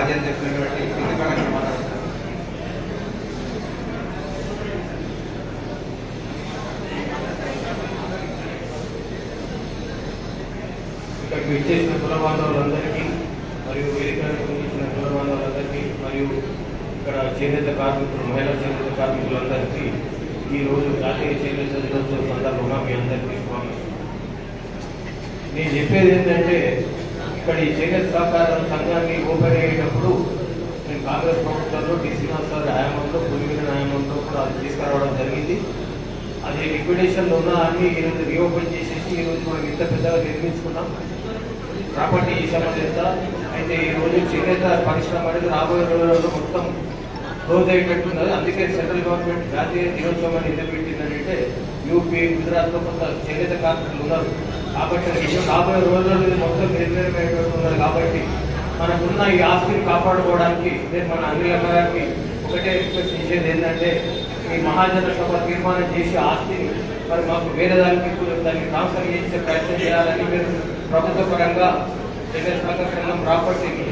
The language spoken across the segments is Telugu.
బాధ్యత చెప్పినటువంటి ఇక్కడికి విచ్చేసిన కుల బాంధవులందరికీ మరియు వేదికలకు ఇచ్చిన కుల బాంధవులందరికీ మరియు ఇక్కడ చేనేత కార్మికులు మహిళా చేనేత కార్మికులందరికీ ఈరోజు జాతీయ చేనేత దినోత్సవం సందర్భంగా మీ అందరికీ స్వాగతం. నేను చెప్పేది ఏంటంటే ఇక్కడ ఈ చేనేత సహకార సంఘాన్ని ఓపెన్ అయ్యేటప్పుడు నేను కాంగ్రెస్ ప్రభుత్వంలో డి శ్రీనివాస్ గారి హయాంలో పులిగిన హయాంలో కూడా అది తీసుకురావడం జరిగింది. అది లిక్విడేషన్లో ఉన్న అన్ని ఈరోజు రీఓపెన్ చేసేసి ఈరోజు మనం ఇంత పెద్దగా నిర్మించుకున్నాం. ప్రాపర్టీ సమస్య ఎంత అయితే ఈరోజు చేనేత పరిశ్రమ అనేది రాబోయే రోజుల్లో మొత్తం క్లోజ్ అయ్యేటట్టున్నది. అందుకే సెంట్రల్ గవర్నమెంట్ జాతీయ దినోత్సవం ఎందుకు పెట్టిందంటే యూపీ గుజరాత్లో కొంత చేనేత కార్మికులు ఉన్నారు కాబట్టి రాబోయే రోజుల్లో మొత్తం నిర్ణయమైనట్టున్నది. కాబట్టి మనకున్న ఈ ఆస్తిని కాపాడుకోవడానికి నేను మన అనిల్ అన్న గారికి ఒకటే రిక్వెస్ట్ చేసేది ఏంటంటే ఈ మహాజన సభ తీర్మానం చేసి ఆస్తిని మరి మాకు వేరే దానికి దాన్ని ట్రాన్స్ఫర్ చేసే ప్రయత్నం చేయాలని మీరు ప్రభుత్వ పరంగా చేనేత సహకార సంఘం ప్రాపర్టీని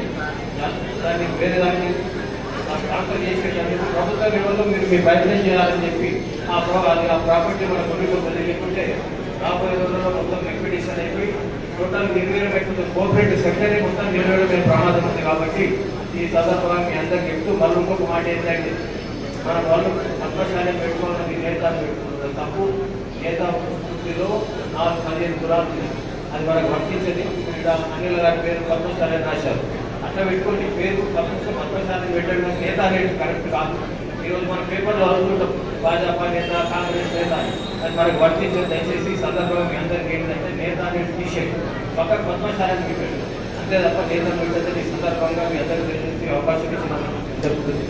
దాన్ని వేరే దానికి ట్రాన్స్ఫర్ చేసేదానికి ప్రభుత్వ లెవెల్లో మీరు మీ ప్రయత్నం చేయాలని చెప్పి ఆ ప్రాపర్టీ మన కొన్నిలో లేకుంటే రాబోయే రోజుల్లో మొత్తం లిక్విడేషన్ అయిపోయి టోటల్ నిర్వీర్యం అయిపోతుంది. కోఆపరేటివ్ సెక్టరే మొత్తం నిర్వీర్యమైన ప్రమాదం ఉంది. కాబట్టి ఈ సందర్భంగా మీ అందరికి చెప్తూ మళ్ళీ ఇంకొక మాట ఏంటంటే మన వాళ్ళు పద్మశాలం పెట్టుకోవాలని నేతాలు పెట్టుకుంటారు తప్పు. నేత స్ఫూర్తిలో 4-15 కులాలు అది మనకు వర్తించదు. ఇక్కడ అనిల్ గారి పేరు పద్మశాలని రాశారు. అట్లా పెట్టుకొని పేరు పద్మశాలని పెట్టడం నేత అనేది కరెక్ట్ కాదు. ఈరోజు మన పేపర్లో చదువుకుంటాం భాజపా నేత కాంగ్రెస్ నేత అది మనకు వర్తించదు. దయచేసి ఈ సందర్భంగా మీ అందరికీ ఏంటంటే నేత అనేది తీసేది పక్కకు పద్మశాలని పెట్టండి అంతే తప్ప నేత పెట్టదు. ఈ సందర్భంగా మీ అందరికీ తెలిసి అవకాశం ఇచ్చిన జరుగుతుంది.